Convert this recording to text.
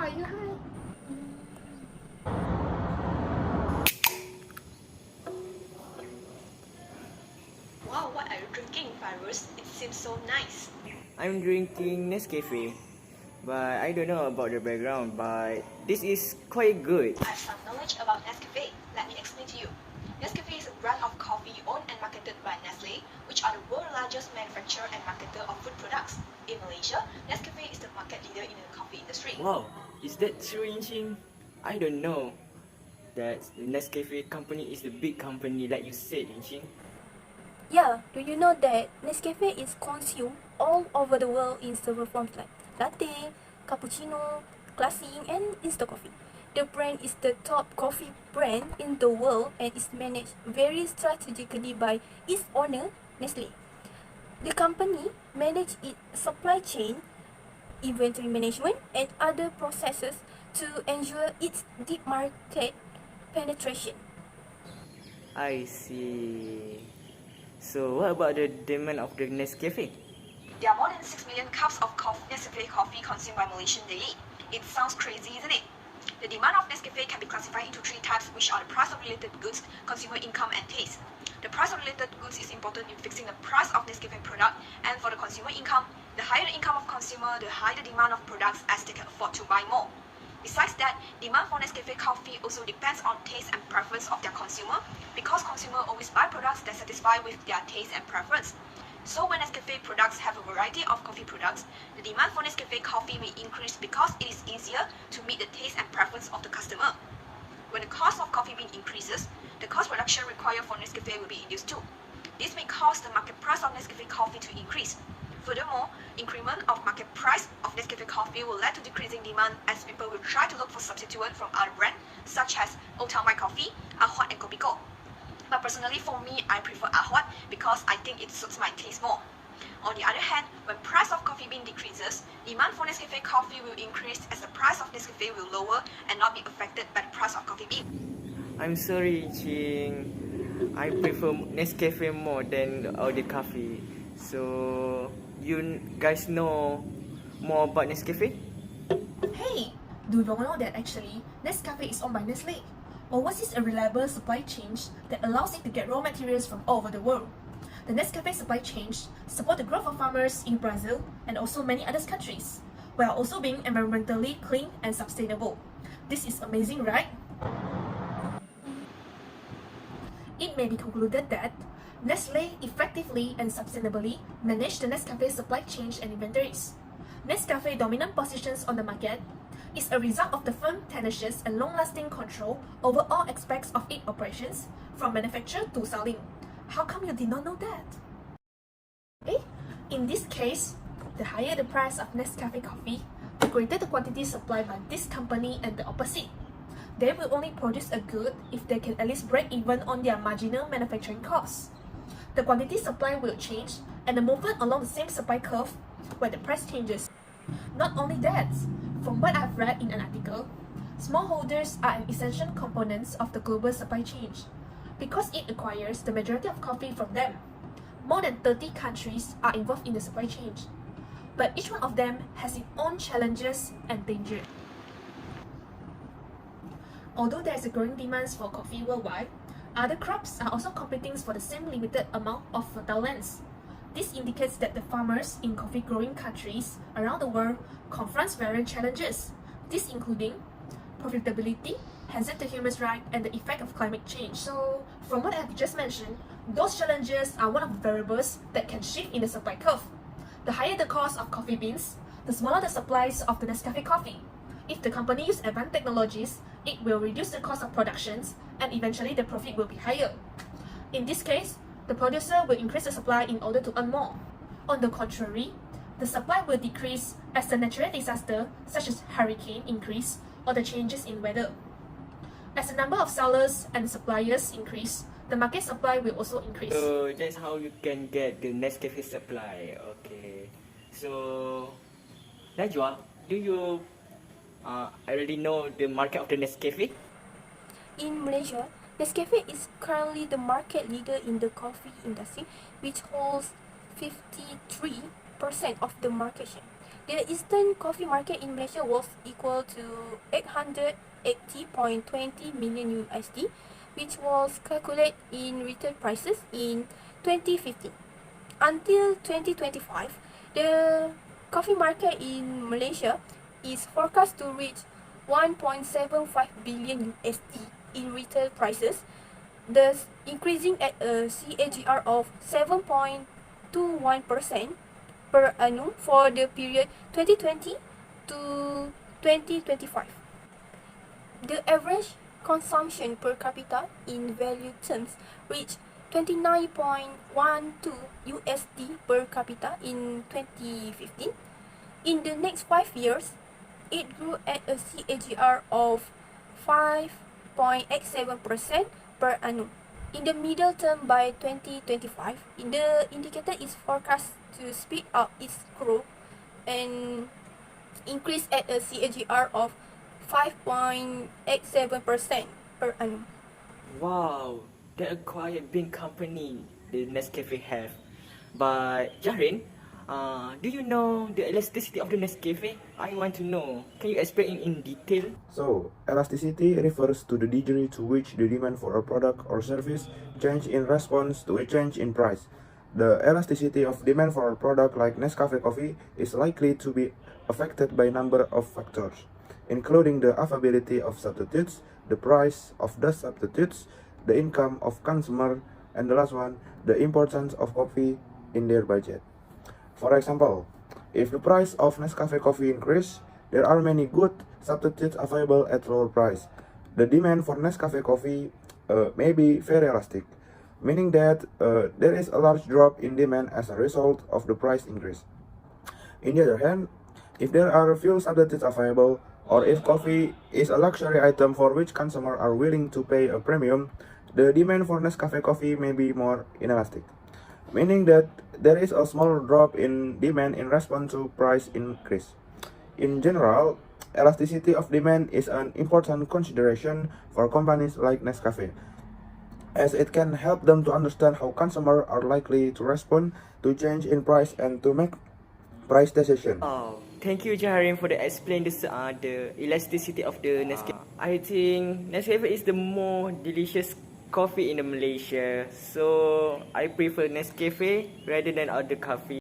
Hi, hi. Wow, what are you drinking, FAIRUZ? It seems so nice. I'm drinking Nescafe, but I don't know about the background, but this is quite good. I have some knowledge about Nescafe. Let me explain to you. Nescafe is a brand of coffee owned and marketed by Nestle, which are the world's largest manufacturer and marketer of food products. In Malaysia, Nescafe is the market leader in the coffee industry. Wow, is that true, Inching? I don't know that the Nescafe company is the big company like you said, Inching. Yeah, do you know that Nescafe is consumed all over the world in several forms like latte, cappuccino, classic, and instant coffee. The brand is the top coffee brand in the world and is managed very strategically by its owner, Nestle. The company manages its supply chain, inventory management, and other processes to ensure its deep market penetration. I see. So what about the demand of the Nescafe? There are more than 6 million cups of Nescafe coffee consumed by Malaysians daily. It sounds crazy, isn't it? The demand of Nescafe can be classified into three types, which are the price of related goods, consumer income, and taste. The price of related goods is important in fixing the price of Nescafe product, and for the consumer income, the higher the income of consumer, the higher the demand of products as they can afford to buy more. Besides that, demand for Nescafe coffee also depends on taste and preference of their consumer, because consumers always buy products that satisfy with their taste and preference. So when Nescafe products have a variety of coffee products, the demand for Nescafe coffee may increase because it is easier to meet the taste and preference of the customer. When the cost of coffee bean increases, the cost reduction required for Nescafe will be induced too. This may cause the market price of Nescafe coffee to increase. Furthermore, increment of market price of Nescafe coffee will lead to decreasing demand as people will try to look for substitute from other brands such as Old Town White Coffee, Ahwat, and Kopiko. But personally for me, I prefer Ahwat because I think it suits my taste more. On the other hand, when price of coffee bean decreases, demand for Nescafe coffee will increase as the price of Nescafe will lower and not be affected by the price of coffee bean. I'm sorry, Inching. I prefer Nescafe more than all the coffee. So you guys know more about Nescafe? Hey, do you know that actually Nescafe is owned by Nestle? Oversees a reliable supply chain that allows it to get raw materials from all over the world. The Nescafe supply chain support the growth of farmers in Brazil and also many other countries, while also being environmentally clean and sustainable. This is amazing, right? It may be concluded that Nestle effectively and sustainably manage the Nescafe supply chain and inventories. Nescafe dominant positions on the market is a result of the firm tenacious and long-lasting control over all aspects of its operations, from manufacture to selling. How come you did not know that? In this case, the higher the price of Nescafe coffee, the greater the quantity supplied by this company, and the opposite. They will only produce a good if they can at least break even on their marginal manufacturing costs. The quantity supply will change and the movement along the same supply curve when the price changes. Not only that, from what I've read in an article, smallholders are an essential component of the global supply chain because it acquires the majority of coffee from them. More than 30 countries are involved in the supply chain, but each one of them has its own challenges and dangers. Although there is a growing demand for coffee worldwide, other crops are also competing for the same limited amount of fertile lands. This indicates that the farmers in coffee-growing countries around the world confront various challenges, this including profitability, hazard to human rights, and the effect of climate change. So, from what I have just mentioned, those challenges are one of the variables that can shift in the supply curve. The higher the cost of coffee beans, the smaller the supplies of the Nescafe coffee. If the company uses advanced technologies, it will reduce the cost of production and eventually the profit will be higher. In this case, the producer will increase the supply in order to earn more. On the contrary, the supply will decrease as the natural disaster such as hurricane increase or the changes in weather. As the number of sellers and suppliers increase, the market supply will also increase. So that's how you can get the Nescafe supply. Okay. So Najwa, do you already know the market of the Nescafe? In Malaysia, Nescafe is currently the market leader in the coffee industry, which holds 53% of the market share. The instant coffee market in Malaysia was equal to 880.20 million USD, which was calculated in retail prices in 2015. Until 2025, the coffee market in Malaysia is forecast to reach 1.75 billion USD in retail prices, thus increasing at a CAGR of 7.21% per annum for the period 2020 to 2025. The average consumption per capita in value terms reached 29.12 USD per capita in 2015. In the next 5 years, it grew at a CAGR of 5.87% per annum. In the middle term by 2025, the indicator is forecast to speed up its growth and increase at a CAGR of 5.87% per annum. Wow, that a quite big company the Nescafe have. But Zahrain, do you know the elasticity of the Nescafe? I want to know. Can you explain in detail? So, elasticity refers to the degree to which the demand for a product or service change in response to a change in price. The elasticity of demand for a product like Nescafe coffee is likely to be affected by a number of factors, including the availability of substitutes, the price of the substitutes, the income of consumer, and the last one, the importance of coffee in their budget. For example, if the price of Nescafe coffee increase, there are many good substitutes available at lower price. The demand for Nescafe coffee may be very elastic, meaning that there is a large drop in demand as a result of the price increase. On the other hand, if there are few substitutes available, or if coffee is a luxury item for which consumers are willing to pay a premium, the demand for Nescafe coffee may be more inelastic, meaning that there is a small drop in demand in response to price increase. In general, elasticity of demand is an important consideration for companies like Nescafe, as it can help them to understand how consumers are likely to respond to change in price and to make price decisions. Oh, thank you Zahrain for the explain this the elasticity of the Nescafe. I think Nescafe is the more delicious coffee in the Malaysia, so I prefer Nescafe rather than other coffee.